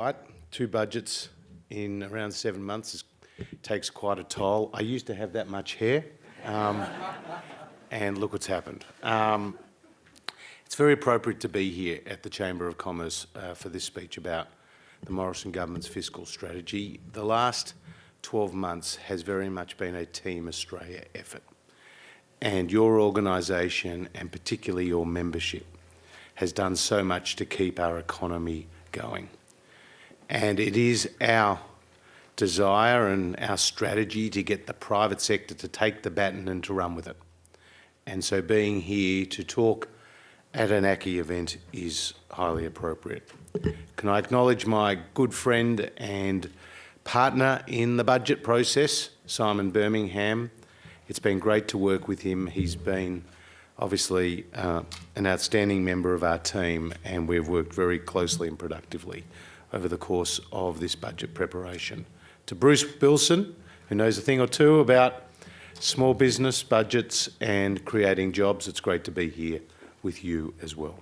Right, 2 budgets in around 7 months takes quite a toll. I used to have that much hair, and look what's happened. It's very appropriate to be here at the Chamber of Commerce for this speech about the Morrison government's fiscal strategy. The last 12 months has very much been a Team Australia effort, and your organisation, and particularly your membership, has done so much to keep our economy going. And it is our desire and our strategy to get the private sector to take the baton and to run with it. And so being here to talk at an ACCI event is highly appropriate. Can I acknowledge my good friend and partner in the budget process, Simon Birmingham. It's been great to work with him. He's been obviously an outstanding member of our team, and we've worked very closely and productively over the course of this budget preparation. To Bruce Bilson, who knows a thing or two about small business budgets and creating jobs, it's great to be here with you as well.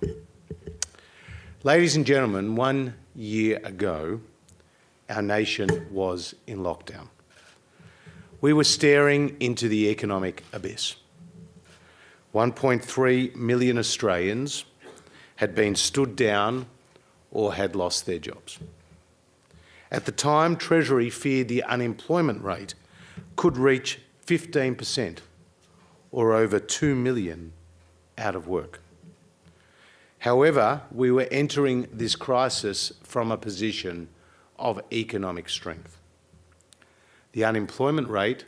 Ladies and gentlemen, 1 year ago, our nation was in lockdown. We were staring into the economic abyss. 1.3 million Australians had been stood down or had lost their jobs. At the time, Treasury feared the unemployment rate could reach 15%, or over 2 million out of work. However, we were entering this crisis from a position of economic strength. The unemployment rate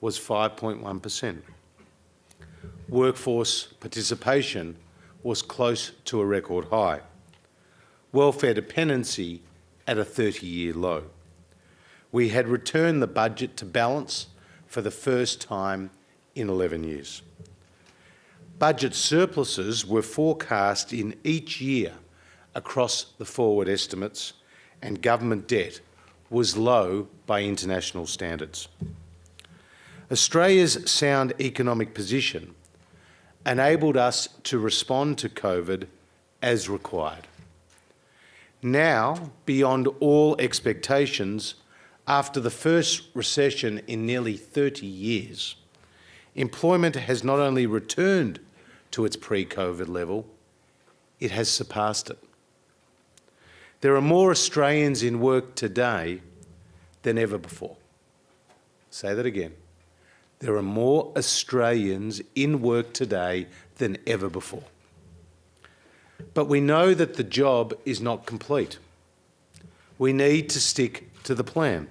was 5.1%. Workforce participation was close to a record high. Welfare dependency at a 30-year low. We had returned the budget to balance for the first time in 11 years. Budget surpluses were forecast in each year across the forward estimates, and government debt was low by international standards. Australia's sound economic position enabled us to respond to COVID as required. Now, beyond all expectations, after the first recession in nearly 30 years, employment has not only returned to its pre-COVID level, it has surpassed it. There are more Australians in work today than ever before. Say that again. There are more Australians in work today than ever before. But we know that the job is not complete. We need to stick to the plan.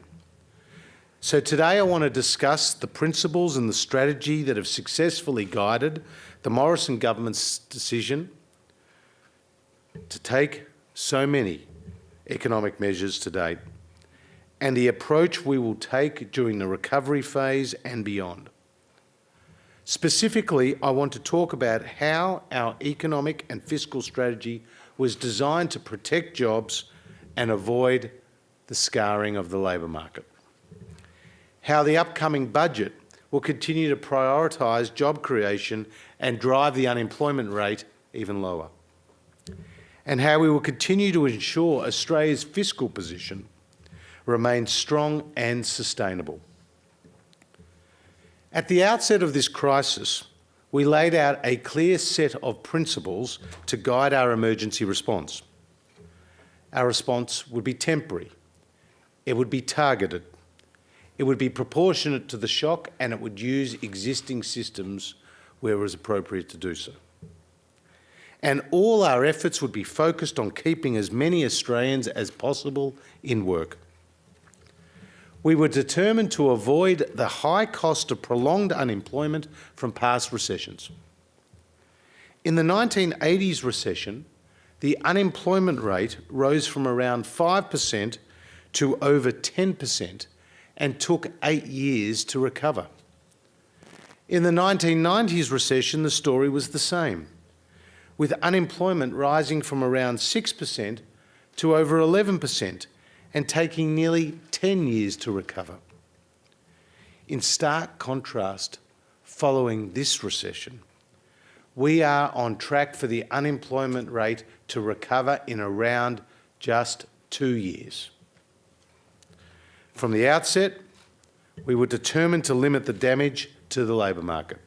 So today I want to discuss the principles and the strategy that have successfully guided the Morrison government's decision to take so many economic measures to date, and the approach we will take during the recovery phase and beyond. Specifically, I want to talk about how our economic and fiscal strategy was designed to protect jobs and avoid the scarring of the labour market. How the upcoming budget will continue to prioritise job creation and drive the unemployment rate even lower. And how we will continue to ensure Australia's fiscal position remains strong and sustainable. At the outset of this crisis, we laid out a clear set of principles to guide our emergency response. Our response would be temporary, it would be targeted, it would be proportionate to the shock, and it would use existing systems where it was appropriate to do so. And all our efforts would be focused on keeping as many Australians as possible in work. We were determined to avoid the high cost of prolonged unemployment from past recessions. In the 1980s recession, the unemployment rate rose from around 5% to over 10% and took 8 years to recover. In the 1990s recession, the story was the same, with unemployment rising from around 6% to over 11% and taking nearly 10 years to recover. In stark contrast, following this recession, we are on track for the unemployment rate to recover in around just 2 years. From the outset, we were determined to limit the damage to the labour market.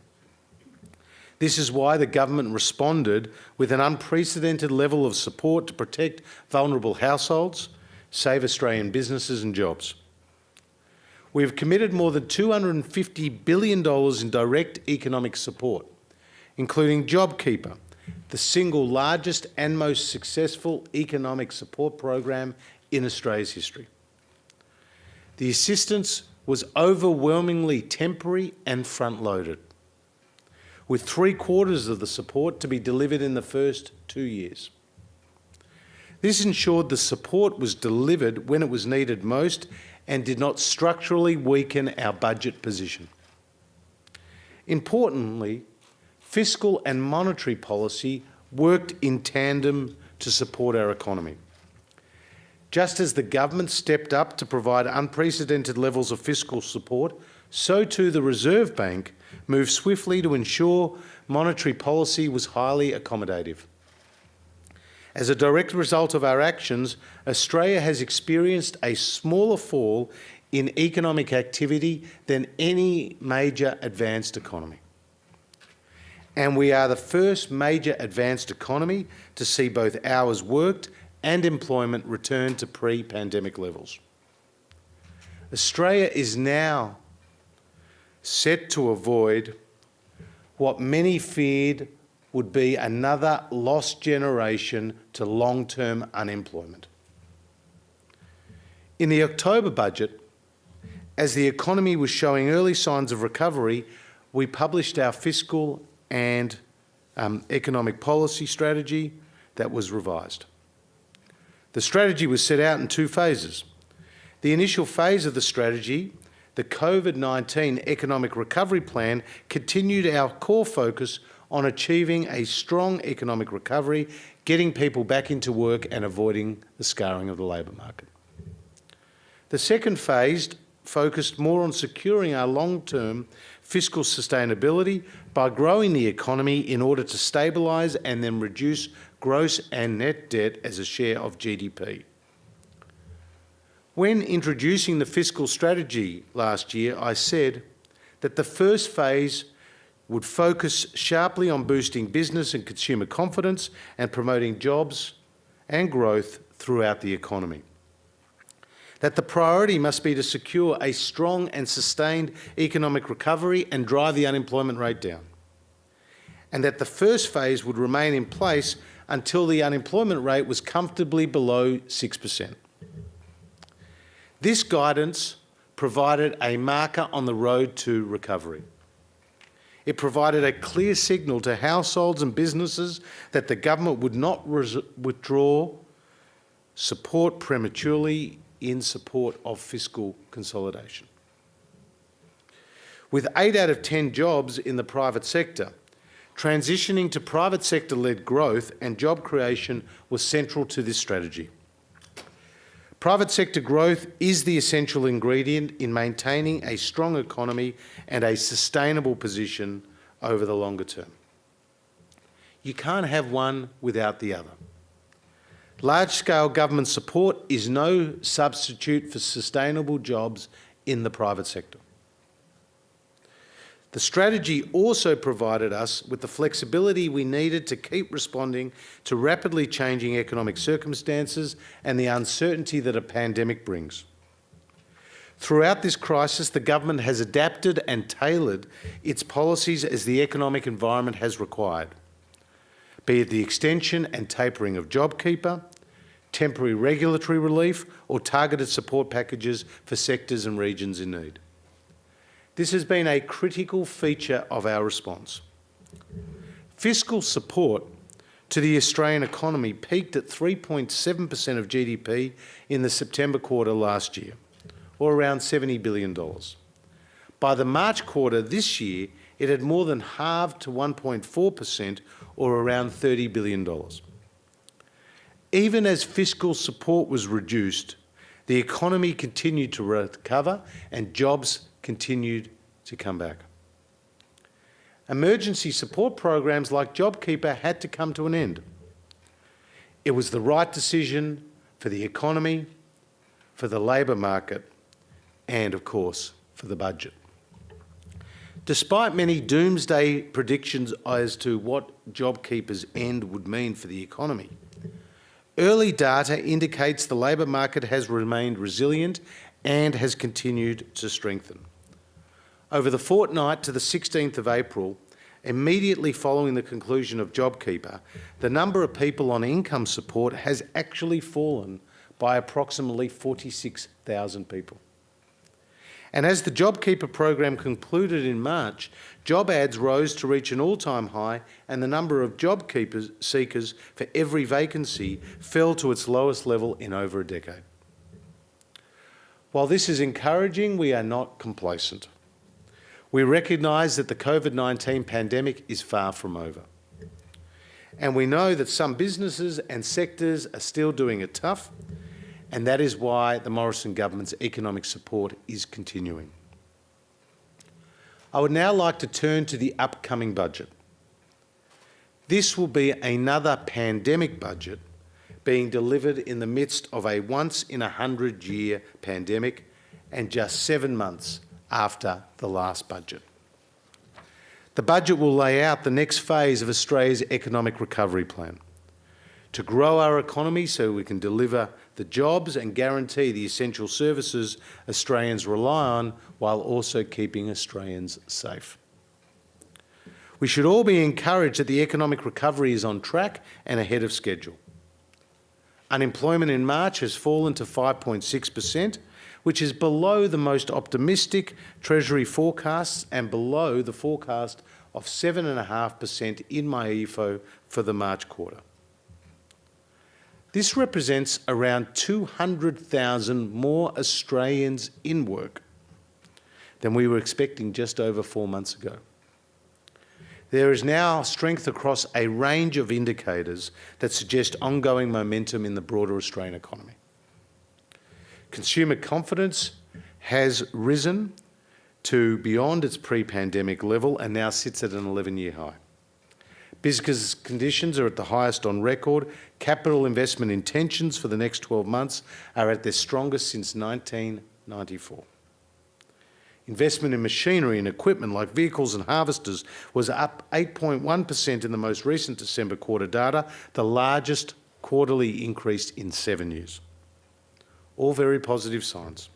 This is why the government responded with an unprecedented level of support to protect vulnerable households, save Australian businesses and jobs. We have committed more than $250 billion in direct economic support, including JobKeeper, the single largest and most successful economic support program in Australia's history. The assistance was overwhelmingly temporary and front-loaded, with 3/4 of the support to be delivered in the first 2 years. This ensured the support was delivered when it was needed most and did not structurally weaken our budget position. Importantly, fiscal and monetary policy worked in tandem to support our economy. Just as the government stepped up to provide unprecedented levels of fiscal support, so too the Reserve Bank moved swiftly to ensure monetary policy was highly accommodative. As a direct result of our actions, Australia has experienced a smaller fall in economic activity than any major advanced economy. And we are the first major advanced economy to see both hours worked and employment return to pre-pandemic levels. Australia is now set to avoid what many feared would be another lost generation to long-term unemployment. In the October budget, as the economy was showing early signs of recovery, we published our fiscal and economic policy strategy that was revised. The strategy was set out in 2 phases. The initial phase of the strategy, the COVID-19 Economic Recovery Plan, continued our core focus on achieving a strong economic recovery, getting people back into work and avoiding the scarring of the labour market. The second phase focused more on securing our long-term fiscal sustainability by growing the economy in order to stabilise and then reduce gross and net debt as a share of GDP. When introducing the fiscal strategy last year, I said that the first phase would focus sharply on boosting business and consumer confidence and promoting jobs and growth throughout the economy. That the priority must be to secure a strong and sustained economic recovery and drive the unemployment rate down. And that the first phase would remain in place until the unemployment rate was comfortably below 6%. This guidance provided a marker on the road to recovery. It provided a clear signal to households and businesses that the government would not withdraw support prematurely in support of fiscal consolidation. With 8 out of 10 jobs in the private sector, transitioning to private sector-led growth and job creation was central to this strategy. Private sector growth is the essential ingredient in maintaining a strong economy and a sustainable position over the longer term. You can't have one without the other. Large-scale government support is no substitute for sustainable jobs in the private sector. The strategy also provided us with the flexibility we needed to keep responding to rapidly changing economic circumstances and the uncertainty that a pandemic brings. Throughout this crisis, the government has adapted and tailored its policies as the economic environment has required, be it the extension and tapering of JobKeeper, temporary regulatory relief, or targeted support packages for sectors and regions in need. This has been a critical feature of our response. Fiscal support to the Australian economy peaked at 3.7% of GDP in the September quarter last year, or around $70 billion. By the March quarter this year, it had more than halved to 1.4%, or around $30 billion. Even as fiscal support was reduced, the economy continued to recover and jobs continued to come back. Emergency support programs like JobKeeper had to come to an end. It was the right decision for the economy, for the labour market, and of course, for the budget. Despite many doomsday predictions as to what JobKeeper's end would mean for the economy, early data indicates the labour market has remained resilient and has continued to strengthen. Over the fortnight to the 16th of April, immediately following the conclusion of JobKeeper, the number of people on income support has actually fallen by approximately 46,000 people. And as the JobKeeper program concluded in March, job ads rose to reach an all-time high, and the number of job seekers for every vacancy fell to its lowest level in over a decade. While this is encouraging, we are not complacent. We recognise that the COVID-19 pandemic is far from over. And we know that some businesses and sectors are still doing it tough, and that is why the Morrison government's economic support is continuing. I would now like to turn to the upcoming budget. This will be another pandemic budget being delivered in the midst of a once-in-a-100-year pandemic and just 7 months after the last budget. The budget will lay out the next phase of Australia's economic recovery plan to grow our economy so we can deliver the jobs and guarantee the essential services Australians rely on while also keeping Australians safe. We should all be encouraged that the economic recovery is on track and ahead of schedule. Unemployment in March has fallen to 5.6%, which is below the most optimistic Treasury forecasts and below the forecast of 7.5% in MyEFO for the March quarter. This represents around 200,000 more Australians in work than we were expecting just over 4 months ago. There is now strength across a range of indicators that suggest ongoing momentum in the broader Australian economy. Consumer confidence has risen to beyond its pre-pandemic level and now sits at an 11-year high. Business conditions are at the highest on record. Capital investment intentions for the next 12 months are at their strongest since 1994. Investment in machinery and equipment like vehicles and harvesters was up 8.1% in the most recent December quarter data, the largest quarterly increase in 7 years. All very positive signs.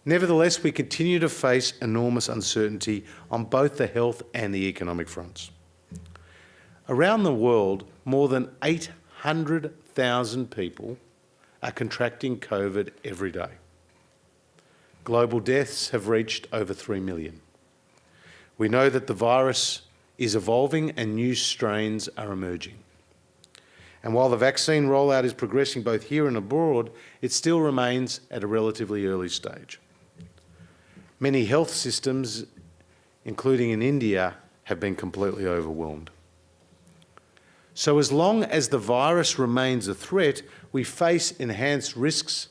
Nevertheless, we continue to face enormous uncertainty on both the health and the economic fronts. Around the world, more than 800,000 people are contracting COVID every day. Global deaths have reached over 3 million. We know that the virus is evolving and new strains are emerging. And while the vaccine rollout is progressing both here and abroad, it still remains at a relatively early stage. Many health systems, including in India, have been completely overwhelmed. So as long as the virus remains a threat, we face enhanced risks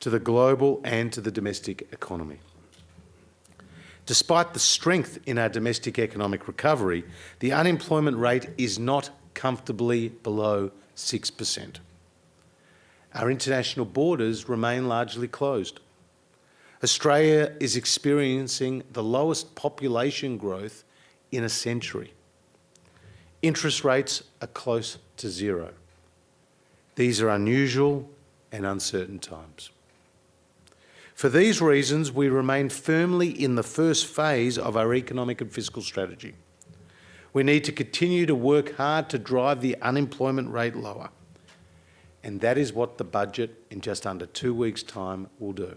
to the global and to the domestic economy. Despite the strength in our domestic economic recovery, the unemployment rate is not comfortably below 6%. Our international borders remain largely closed. Australia is experiencing the lowest population growth in a century. Interest rates are close to zero. These are unusual and uncertain times. For these reasons, we remain firmly in the first phase of our economic and fiscal strategy. We need to continue to work hard to drive the unemployment rate lower. And that is what the budget in just under 2 weeks' time will do.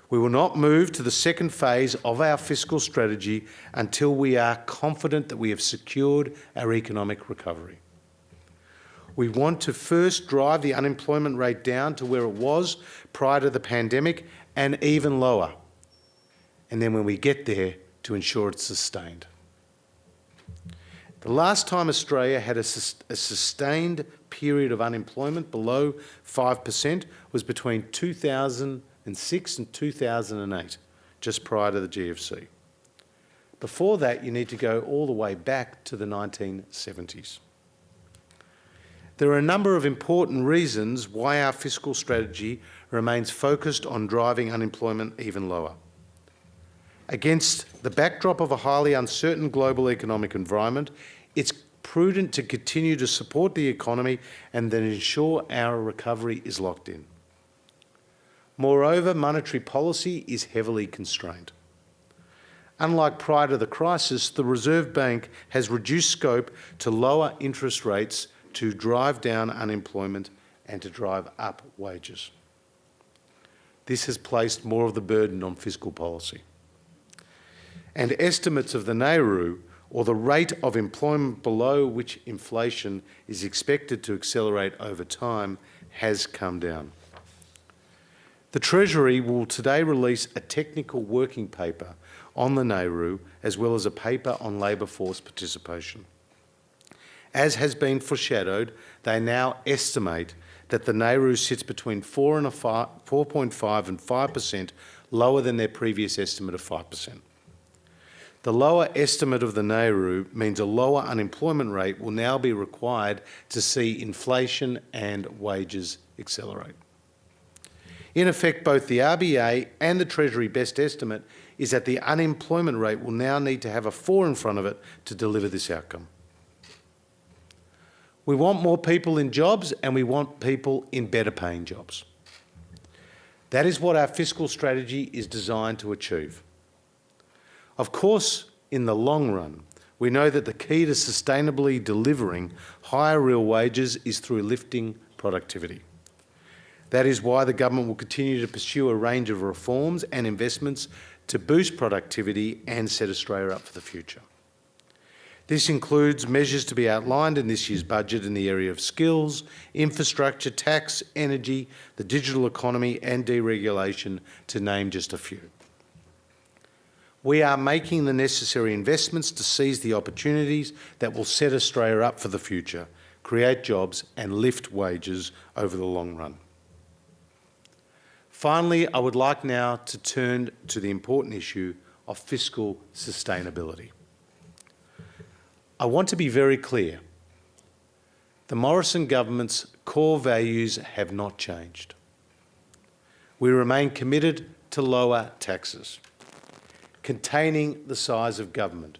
We will not move to the second phase of our fiscal strategy until we are confident that we have secured our economic recovery. We want to first drive the unemployment rate down to where it was prior to the pandemic and even lower. And then when we get there, to ensure it's sustained. The last time Australia had a sustained period of unemployment below 5% was between 2006 and 2008, just prior to the GFC. Before that, you need to go all the way back to the 1970s. There are a number of important reasons why our fiscal strategy remains focused on driving unemployment even lower. Against the backdrop of a highly uncertain global economic environment, it's prudent to continue to support the economy and then ensure our recovery is locked in. Moreover, monetary policy is heavily constrained. Unlike prior to the crisis, the Reserve Bank has reduced scope to lower interest rates to drive down unemployment and to drive up wages. This has placed more of the burden on fiscal policy. And estimates of the NAIRU, or the rate of employment below which inflation is expected to accelerate over time, has come down. The Treasury will today release a technical working paper on the NAIRU, as well as a paper on labour force participation. As has been foreshadowed, they now estimate that the NAIRU sits between 4.5 and 5% lower than their previous estimate of 5%. The lower estimate of the NAIRU means a lower unemployment rate will now be required to see inflation and wages accelerate. In effect, both the RBA and the Treasury best estimate is that the unemployment rate will now need to have a 4 in front of it to deliver this outcome. We want more people in jobs and we want people in better paying jobs. That is what our fiscal strategy is designed to achieve. Of course, in the long run, we know that the key to sustainably delivering higher real wages is through lifting productivity. That is why the government will continue to pursue a range of reforms and investments to boost productivity and set Australia up for the future. This includes measures to be outlined in this year's budget in the area of skills, infrastructure, tax, energy, the digital economy and deregulation, to name just a few. We are making the necessary investments to seize the opportunities that will set Australia up for the future, create jobs and lift wages over the long run. Finally, I would like now to turn to the important issue of fiscal sustainability. I want to be very clear. The Morrison government's core values have not changed. We remain committed to lower taxes, containing the size of government,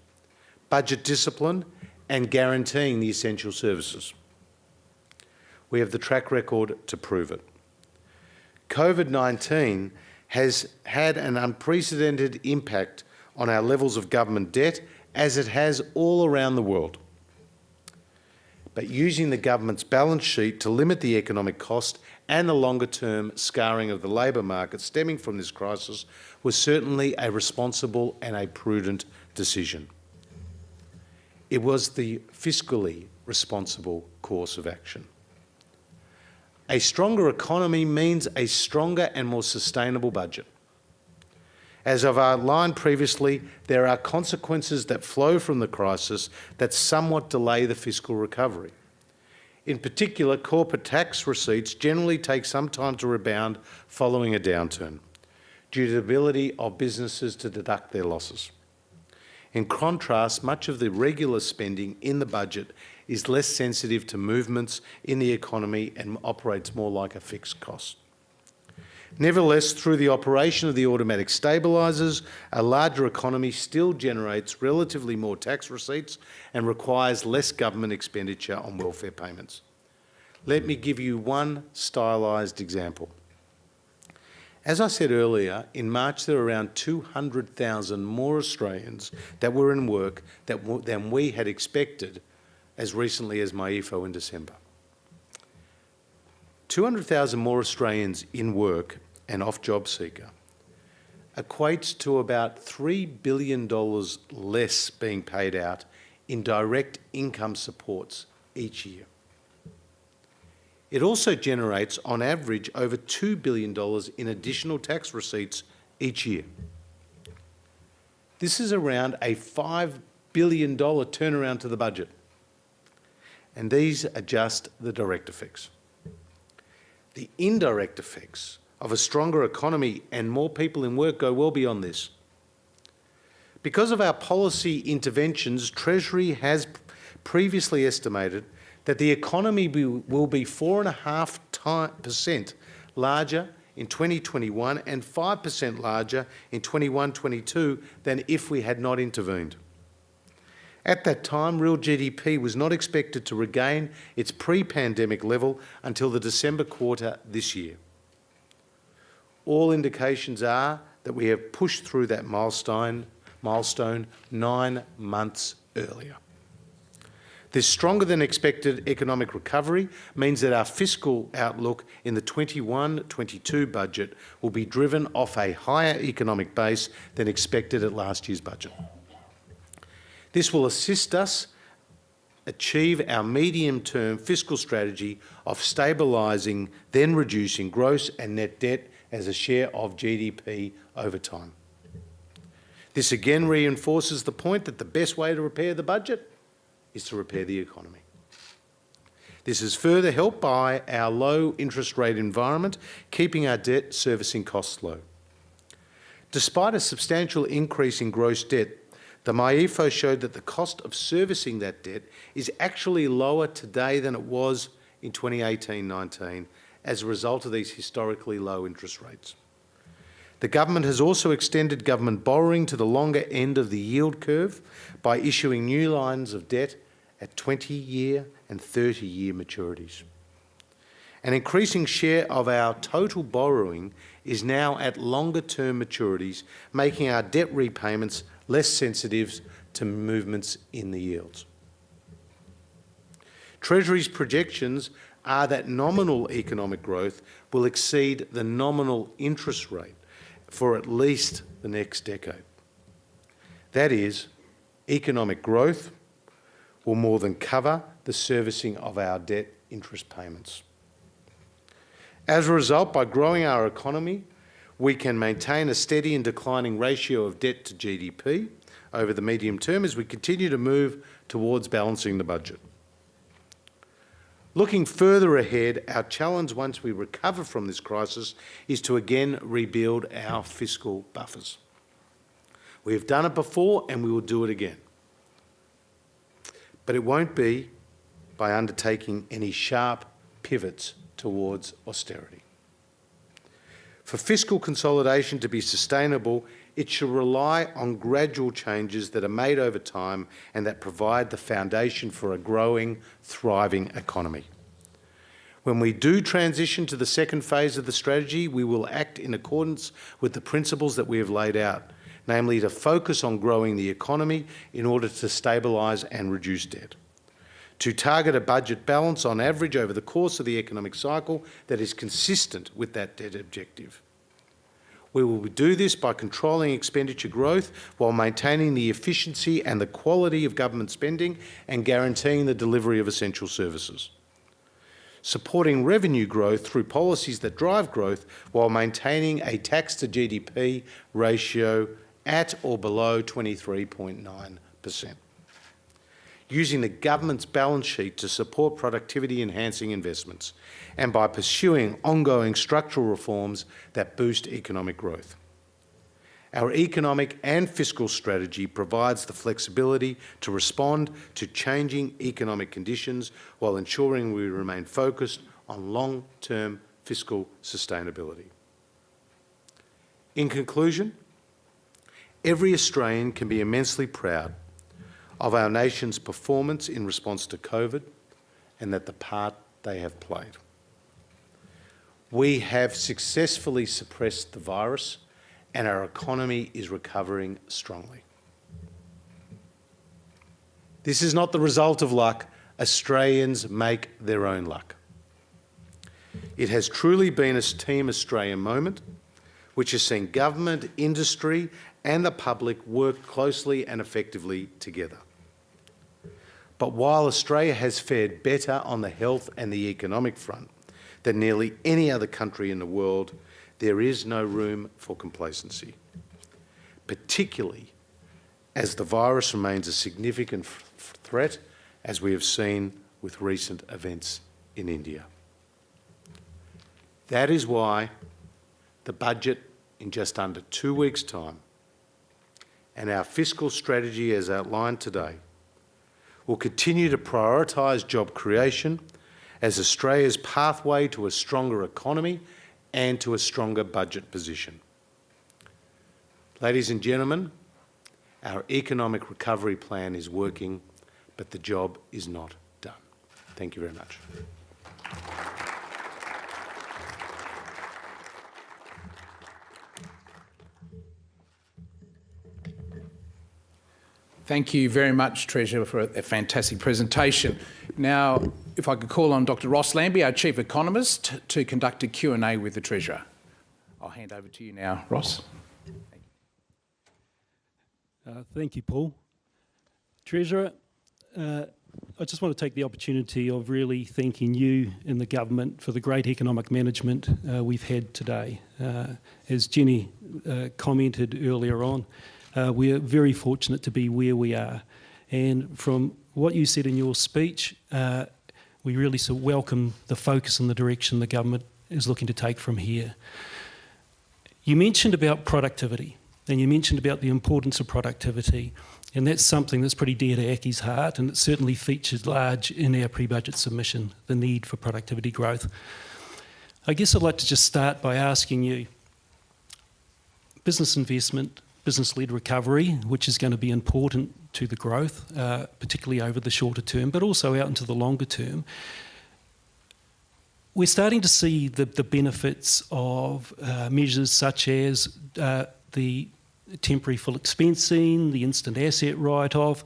budget discipline and guaranteeing the essential services. We have the track record to prove it. COVID-19 has had an unprecedented impact on our levels of government debt, as it has all around the world. But using the government's balance sheet to limit the economic cost and the longer-term scarring of the labour market stemming from this crisis was certainly a responsible and a prudent decision. It was the fiscally responsible course of action. A stronger economy means a stronger and more sustainable budget. As I've outlined previously, there are consequences that flow from the crisis that somewhat delay the fiscal recovery. In particular, corporate tax receipts generally take some time to rebound following a downturn, due to the ability of businesses to deduct their losses. In contrast, much of the regular spending in the budget is less sensitive to movements in the economy and operates more like a fixed cost. Nevertheless, through the operation of the automatic stabilisers, a larger economy still generates relatively more tax receipts and requires less government expenditure on welfare payments. Let me give you one stylised example. As I said earlier, in March there were around 200,000 more Australians that were in work than we had expected as recently as MyEFO in December. 200,000 more Australians in work and off job seeker equates to about $3 billion less being paid out in direct income supports each year. It also generates, on average, over $2 billion in additional tax receipts each year. This is around a $5 billion turnaround to the budget. And these are just the direct effects. The indirect effects of a stronger economy and more people in work go well beyond this. Because of our policy interventions, Treasury has previously estimated that the economy will be 4.5% larger in 2021 and 5% larger in 21-22 than if we had not intervened. At that time, real GDP was not expected to regain its pre-pandemic level until the December quarter this year. All indications are that we have pushed through that milestone 9 months earlier. This stronger than expected economic recovery means that our fiscal outlook in the 21-22 budget will be driven off a higher economic base than expected at last year's budget. This will assist us achieve our medium-term fiscal strategy of stabilising, then reducing gross and net debt as a share of GDP over time. This again reinforces the point that the best way to repair the budget is to repair the economy. This is further helped by our low interest rate environment, keeping our debt servicing costs low. Despite a substantial increase in gross debt, the MyEFO showed that the cost of servicing that debt is actually lower today than it was in 2018-19 as a result of these historically low interest rates. The government has also extended government borrowing to the longer end of the yield curve by issuing new lines of debt at 20-year and 30-year maturities. An increasing share of our total borrowing is now at longer-term maturities, making our debt repayments less sensitive to movements in the yields. Treasury's projections are that nominal economic growth will exceed the nominal interest rate for at least the next decade. That is, economic growth will more than cover the servicing of our debt interest payments. As a result, by growing our economy, we can maintain a steady and declining ratio of debt to GDP over the medium term as we continue to move towards balancing the budget. Looking further ahead, our challenge once we recover from this crisis is to again rebuild our fiscal buffers. We have done it before and we will do it again. But it won't be by undertaking any sharp pivots towards austerity. For fiscal consolidation to be sustainable, it should rely on gradual changes that are made over time and that provide the foundation for a growing, thriving economy. When we do transition to the second phase of the strategy, we will act in accordance with the principles that we have laid out, namely to focus on growing the economy in order to stabilise and reduce debt, to target a budget balance on average over the course of the economic cycle that is consistent with that debt objective. We will do this by controlling expenditure growth while maintaining the efficiency and the quality of government spending and guaranteeing the delivery of essential services. Supporting revenue growth through policies that drive growth while maintaining a tax to GDP ratio at or below 23.9%. Using the government's balance sheet to support productivity-enhancing investments and by pursuing ongoing structural reforms that boost economic growth. Our economic and fiscal strategy provides the flexibility to respond to changing economic conditions while ensuring we remain focused on long-term fiscal sustainability. In conclusion, every Australian can be immensely proud of our nation's performance in response to COVID and that the part they have played. We have successfully suppressed the virus and our economy is recovering strongly. This is not the result of luck. Australians make their own luck. It has truly been a Team Australia moment, which has seen government, industry and the public work closely and effectively together. But while Australia has fared better on the health and the economic front than nearly any other country in the world, there is no room for complacency, particularly as the virus remains a significant threat, as we have seen with recent events in India. That is why the budget in just under 2 weeks' time and our fiscal strategy as outlined today will continue to prioritise job creation as Australia's pathway to a stronger economy and to a stronger budget position. Ladies and gentlemen, our economic recovery plan is working, but the job is not done. Thank you very much. Thank you very much, Treasurer, for a fantastic presentation. Now, if I could call on Dr. Ross Lambie, our Chief Economist, to conduct a Q&A with the Treasurer. I'll hand over to you now, Ross. Thank you, Paul. Treasurer, I just want to take the opportunity of really thanking you and the government for the great economic management we've had today. As Jenny commented earlier on, we're very fortunate to be where we are. And from what you said in your speech, we really welcome the focus and the direction the government is looking to take from here. You mentioned about productivity, and you mentioned about the importance of productivity, and that's something that's pretty dear to Aki's heart, and it certainly features large in our pre-budget submission, the need for productivity growth. I guess I'd like to just start by asking you, business investment, business-led recovery, which is going to be important to the growth, particularly over the shorter term, but also out into the longer term. We're starting to see the benefits of measures such as the temporary full expensing, the instant asset write-off,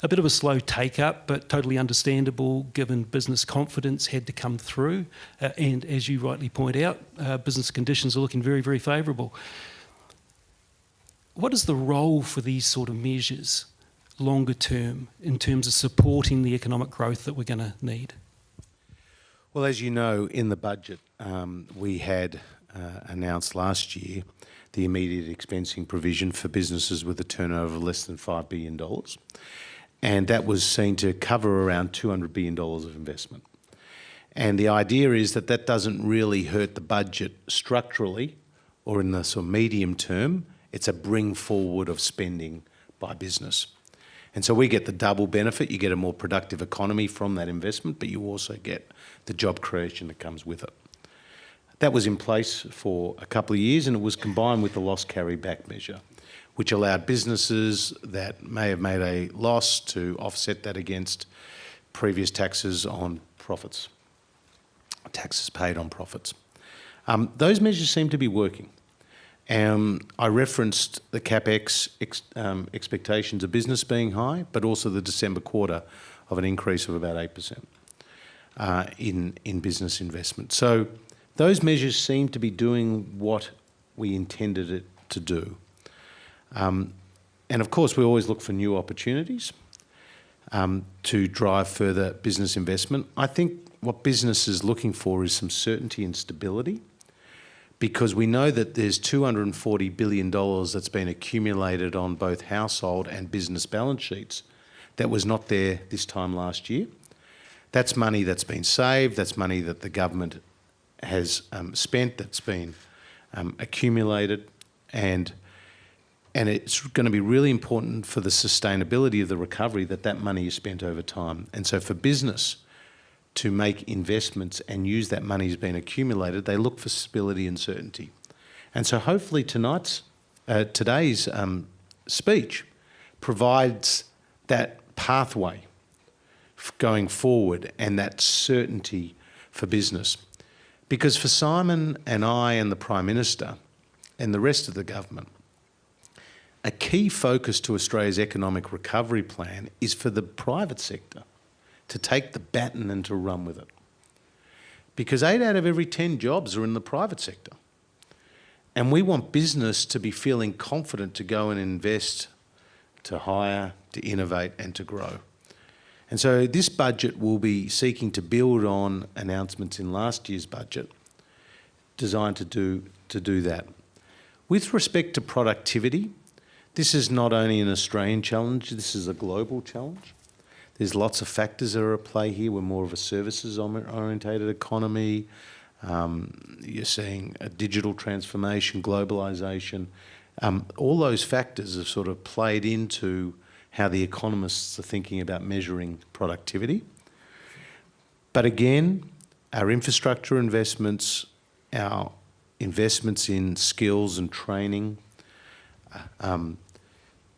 a bit of a slow take-up, but totally understandable given business confidence had to come through. And as you rightly point out, business conditions are looking very, very favourable. What is the role for these sort of measures longer term in terms of supporting the economic growth that we're going to need? Well, as you know, in the budget, we had announced last year the immediate expensing provision for businesses with a turnover of less than $5 billion. And that was seen to cover around $200 billion of investment. And the idea is that that doesn't really hurt the budget structurally or in the sort of medium term. It's a bring forward of spending by business. And so we get the double benefit. You get a more productive economy from that investment, but you also get the job creation that comes with it. That was in place for a couple of years, and it was combined with the loss carry back measure, which allowed businesses that may have made a loss to offset that against previous taxes on profits, taxes paid on profits. Those measures seem to be working. I referenced the CapEx expectations of business being high, but also the December quarter of an increase of about 8% in business investment. So those measures seem to be doing what we intended it to do. And of course, we always look for new opportunities to drive further business investment. I think what business is looking for is some certainty and stability, because we know that there's $240 billion that's been accumulated on both household and business balance sheets that was not there this time last year. That's money that's been saved, that's money that the government has spent, that's been accumulated, and it's going to be really important for the sustainability of the recovery that that money is spent over time. And so for business to make investments and use that money that's been accumulated, they look for stability and certainty. And so hopefully today's speech provides that pathway going forward and that certainty for business. Because for Simon and I and the Prime Minister and the rest of the government, a key focus to Australia's economic recovery plan is for the private sector to take the baton and to run with it. Because 8 out of every 10 jobs are in the private sector. And we want business to be feeling confident to go and invest, to hire, to innovate and to grow. And so this budget will be seeking to build on announcements in last year's budget designed to do that. With respect to productivity, this is not only an Australian challenge, this is a global challenge. There's lots of factors that are at play here. We're more of a services-orientated economy. You're seeing a digital transformation, globalisation. All those factors have sort of played into how the economists are thinking about measuring productivity. But again, our infrastructure investments, our investments in skills and training,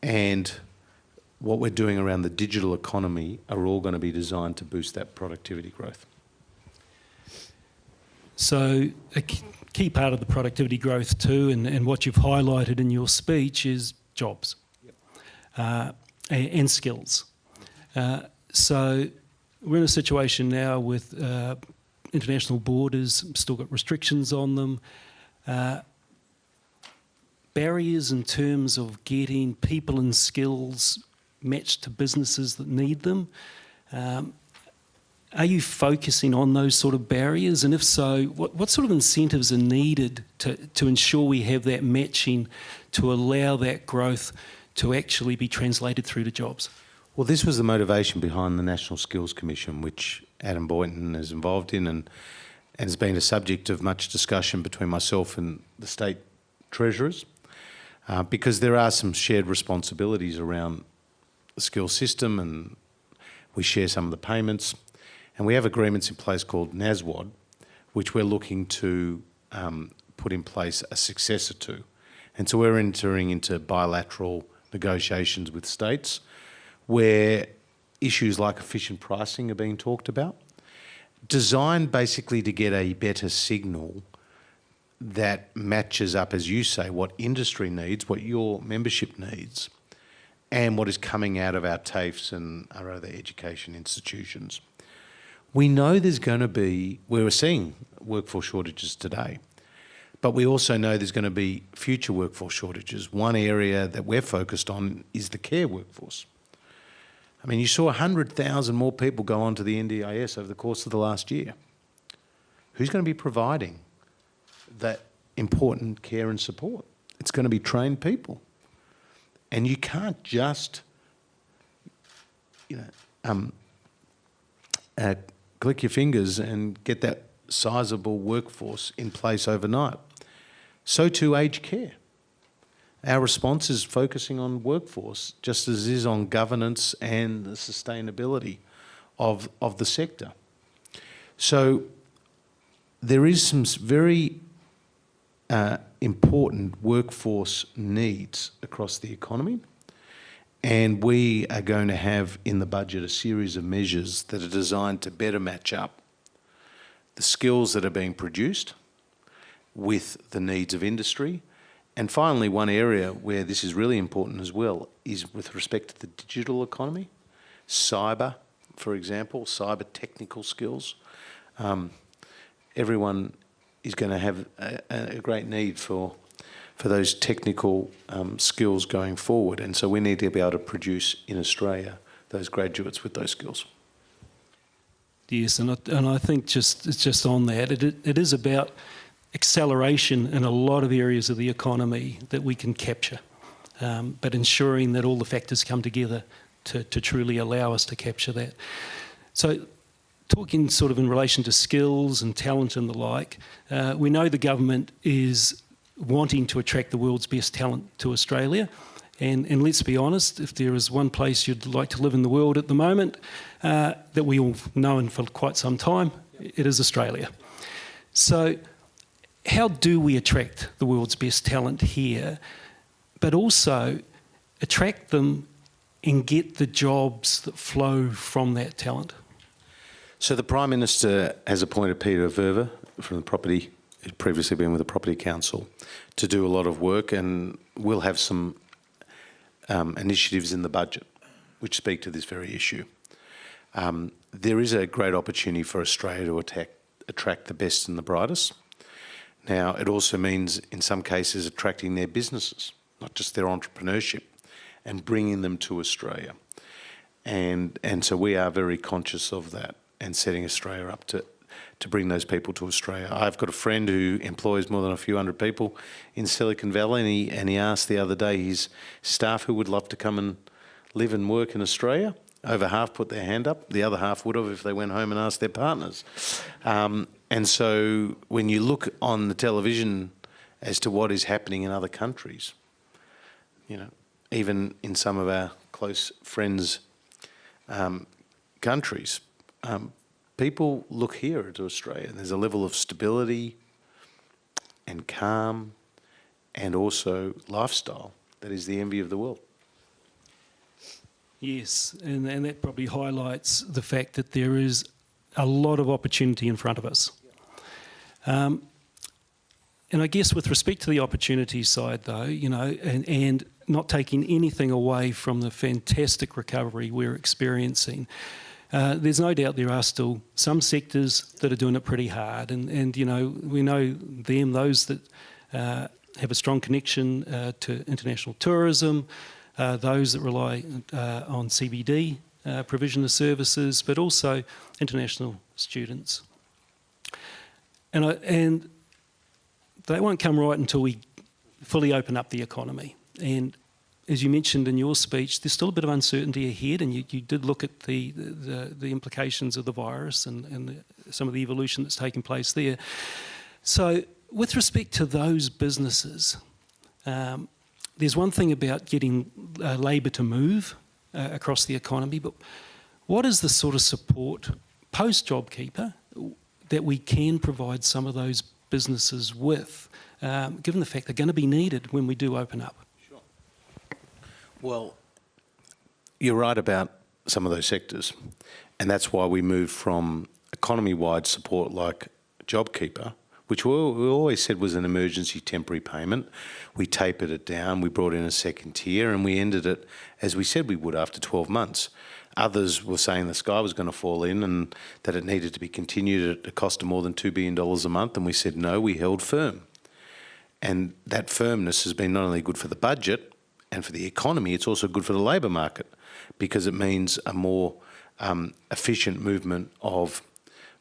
and what we're doing around the digital economy are all going to be designed to boost that productivity growth. So a key part of the productivity growth too, and what you've highlighted in your speech, is jobs and skills. So we're in a situation now with international borders, still got restrictions on them, barriers in terms of getting people and skills matched to businesses that need them. Are you focusing on those sort of barriers? And if so, what sort of incentives are needed to ensure we have that matching to allow that growth to actually be translated through to jobs? Well, this was the motivation behind the National Skills Commission, which Adam Boynton is involved in and has been a subject of much discussion between myself and the state treasurers, because there are some shared responsibilities around the skills system, and we share some of the payments. And we have agreements in place called NASWAD, which we're looking to put in place a successor to. And so we're entering into bilateral negotiations with states where issues like efficient pricing are being talked about, designed basically to get a better signal that matches up, as you say, what industry needs, what your membership needs, and what is coming out of our TAFEs and our other education institutions. We know there's going to be, we're seeing workforce shortages today, but we also know there's going to be future workforce shortages. One area that we're focused on is the care workforce. I mean, you saw 100,000 more people go onto the NDIS over the course of the last year. Who's going to be providing that important care and support? It's going to be trained people. And you can't just, click your fingers and get that sizable workforce in place overnight. So too aged care. Our response is focusing on workforce just as it is on governance and the sustainability of the sector. So there is some very important workforce needs across the economy, and we are going to have in the budget a series of measures that are designed to better match up the skills that are being produced with the needs of industry. And finally, one area where this is really important as well is with respect to the digital economy, cyber, for example, cyber technical skills. Everyone is going to have a great need for those technical skills going forward. And so we need to be able to produce in Australia those graduates with those skills. Yes, and I think just on that, it is about acceleration in a lot of areas of the economy that we can capture, but ensuring that all the factors come together to truly allow us to capture that. So talking sort of in relation to skills and talent and the like, we know the government is wanting to attract the world's best talent to Australia. And let's be honest, if there is one place you'd like to live in the world at the moment that we all have known for quite some time, it is Australia. So how do we attract the world's best talent here, but also attract them and get the jobs that flow from that talent? So the Prime Minister has appointed Peter Verver from the property, who's previously been with the Property Council, to do a lot of work, and we'll have some initiatives in the budget which speak to this very issue. There is a great opportunity for Australia to attract the best and the brightest. Now, it also means, in some cases, attracting their businesses, not just their entrepreneurship, and bringing them to Australia. And so we are very conscious of that and setting Australia up to bring those people to Australia. I've got a friend who employs more than a few hundred people in Silicon Valley, and he asked the other day his staff who would love to come and live and work in Australia. Over half put their hand up. The other half would have if they went home and asked their partners. And so when you look on the television as to what is happening in other countries, even in some of our close friends' countries, people look here to Australia. There's a level of stability and calm and also lifestyle that is the envy of the world. Yes, and that probably highlights the fact that there is a lot of opportunity in front of us. And I guess with respect to the opportunity side though, you know, and not taking anything away from the fantastic recovery we're experiencing, there's no doubt there are still some sectors that are doing it pretty hard, and you know, we know those that have a strong connection to international tourism, those that rely on CBD provision of services, but also international students. And they won't come right until we fully open up the economy. And as you mentioned in your speech, there's still a bit of uncertainty ahead, and you did look at the implications of the virus and some of the evolution that's taking place there. So with respect to those businesses, there's one thing about getting labour to move across the economy, but what is the sort of support post-JobKeeper that we can provide some of those businesses with, given the fact they're going to be needed when we do open up? Sure. Well, you're right about some of those sectors, and that's why we moved from economy-wide support like JobKeeper, which we always said was an emergency temporary payment. We tapered it down, we brought in a second tier, and we ended it as we said we would after 12 months. Others were saying the sky was going to fall in and that it needed to be continued at a cost of more than $2 billion a month, and we said no, we held firm. And that firmness has been not only good for the budget and for the economy, it's also good for the labour market, because it means a more efficient movement of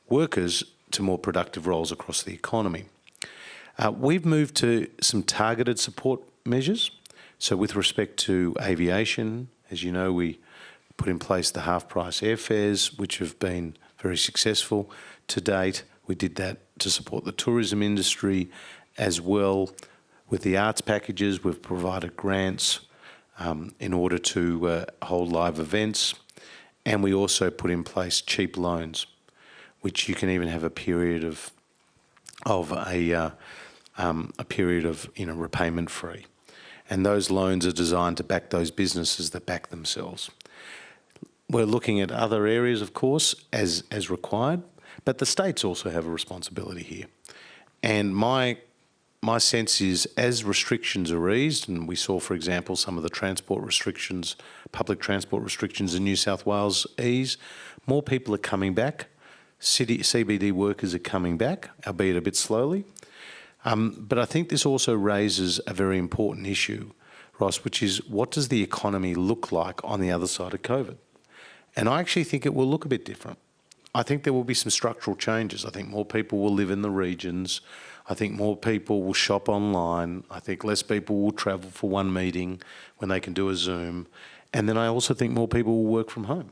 workers to more productive roles across the economy. We've moved to some targeted support measures. So with respect to aviation, as you know, we put in place the half-price airfares, which have been very successful to date. We did that to support the tourism industry as well. With the arts packages, we've provided grants in order to hold live events, and we also put in place cheap loans, which you can even have a period of repayment free, and those loans are designed to back those businesses that back themselves. We're looking at other areas, of course, as required, but the states also have a responsibility here. And my sense is, as restrictions are eased, and we saw, for example, some of the transport restrictions, public transport restrictions in New South Wales ease, more people are coming back. CBD workers are coming back, albeit a bit slowly. But I think this also raises a very important issue, Ross, which is what does the economy look like on the other side of COVID? And I actually think it will look a bit different. I think there will be some structural changes. I think more people will live in the regions. I think more people will shop online. I think less people will travel for one meeting when they can do a Zoom. And then I also think more people will work from home.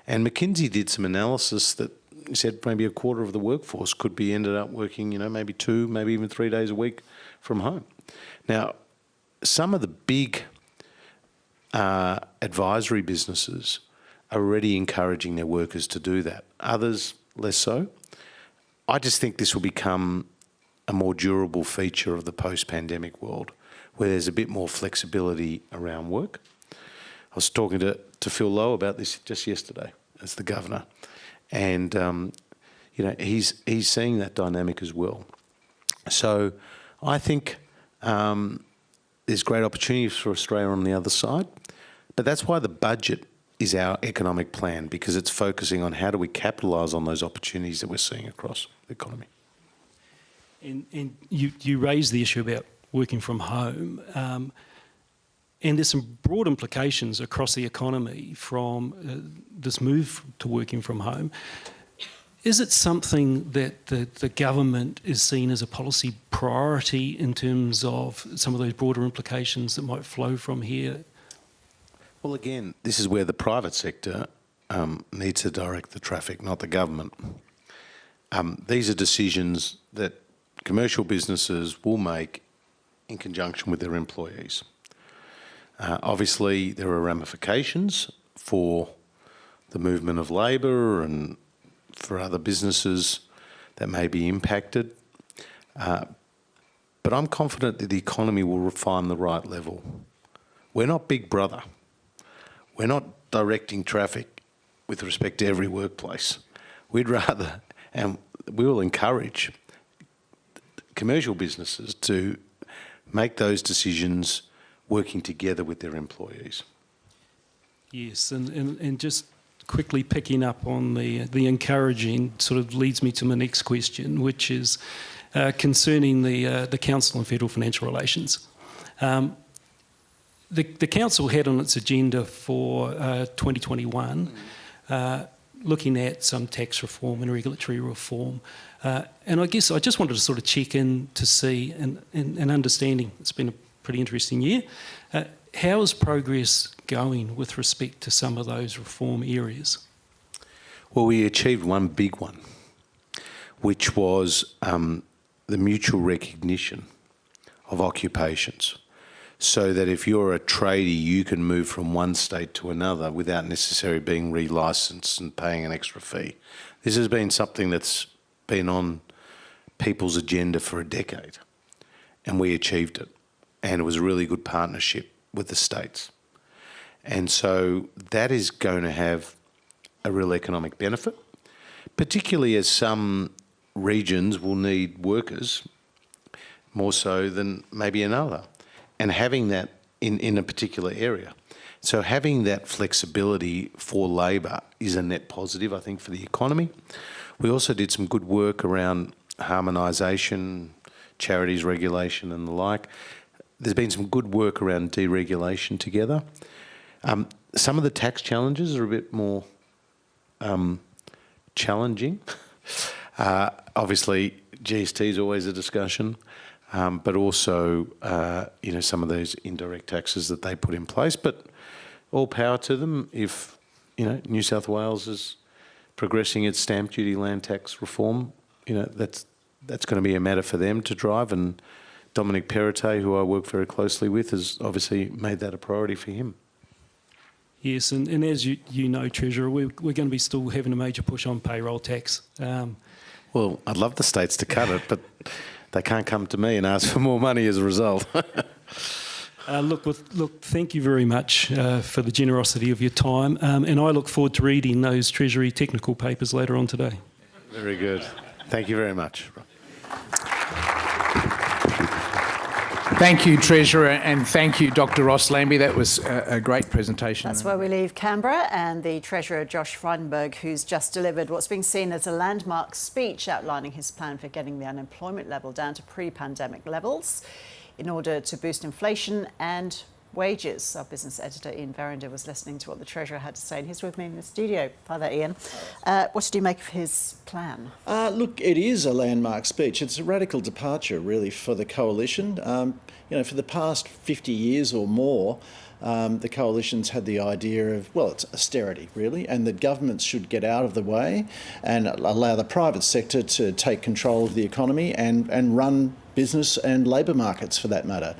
And McKinsey did some analysis that said maybe a quarter of the workforce could be ended up working, maybe 2, maybe even 3 days a week from home. Now, some of the big advisory businesses are already encouraging their workers to do that. Others, less so. I just think this will become a more durable feature of the post-pandemic world, where there's a bit more flexibility around work. I was talking to Phil Lowe about this just yesterday as the governor, and he's seeing that dynamic as well. So I think there's great opportunities for Australia on the other side, but that's why the budget is our economic plan, because it's focusing on how do we capitalise on those opportunities that we're seeing across the economy. And you raised the issue about working from home, and there's some broad implications across the economy from this move to working from home. Is it something that the government is seen as a policy priority in terms of some of those broader implications that might flow from here? Well, again, this is where the private sector needs to direct the traffic, not the government. These are decisions that commercial businesses will make in conjunction with their employees. Obviously, there are ramifications for the movement of labour and for other businesses that may be impacted. But I'm confident that the economy will find the right level. We're not Big Brother. We're not directing traffic with respect to every workplace. We'd rather, and we will encourage commercial businesses to make those decisions working together with their employees. Yes, and just quickly picking up on the encouraging sort of leads me to my next question, which is concerning the Council on Federal Financial Relations. The Council had on its agenda for 2021 looking at some tax reform and regulatory reform. And I guess I just wanted to sort of check in to see and understanding, it's been a pretty interesting year, how is progress going with respect to some of those reform areas? Well, we achieved one big one, which was the mutual recognition of occupations, so that if you're a tradie, you can move from one state to another without necessarily being re-licensed and paying an extra fee. This has been something that's been on people's agenda for a decade, and we achieved it. And it was a really good partnership with the states. And so that is going to have a real economic benefit, particularly as some regions will need workers more so than maybe another, and having that in a particular area. So having that flexibility for labour is a net positive, I think, for the economy. We also did some good work around harmonisation, charities regulation and the like. There's been some good work around deregulation together. Some of the tax challenges are a bit more challenging. Obviously, GST is always a discussion, but also, some of those indirect taxes that they put in place. But all power to them if, New South Wales is progressing its stamp duty land tax reform. That's going to be a matter for them to drive, and Dominic Perrottet, who I work very closely with, has obviously made that a priority for him. Yes, and as you know, Treasurer, we're going to be still having a major push on payroll tax. Well, I'd love the states to cut it, but they can't come to me and ask for more money as a result. Look, thank you very much for the generosity of your time, and I look forward to reading those Treasury technical papers later on today. Very good. Thank you very much. Thank you, Treasurer, and thank you, Dr. Ross Lambie. That was a great presentation. That's where we leave Canberra and the Treasurer Josh Frydenberg, who's just delivered what's being seen as a landmark speech outlining his plan for getting the unemployment level down to pre-pandemic levels in order to boost inflation and wages. Our business editor Ian Verinder was listening to what the Treasurer had to say, and he's with me in the studio. Hi there, Ian. What did you make of his plan? Look, it is a landmark speech. It's a radical departure, really, for the coalition. For the past 50 years or more, the coalition's had the idea of, it's austerity, really, and that governments should get out of the way and allow the private sector to take control of the economy and run business and labour markets, for that matter.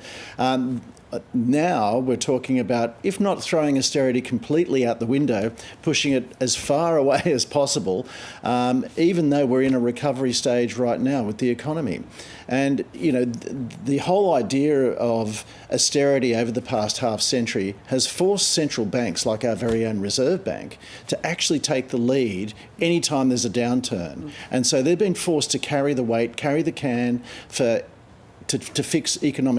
Now we're talking about, if not throwing austerity completely out the window, pushing it as far away as possible, even though we're in a recovery stage right now with the economy. And, the whole idea of austerity over the past half century has forced central banks like our very own Reserve Bank to actually take the lead anytime there's a downturn. And so they've been forced to carry the weight, carry the can to fix economic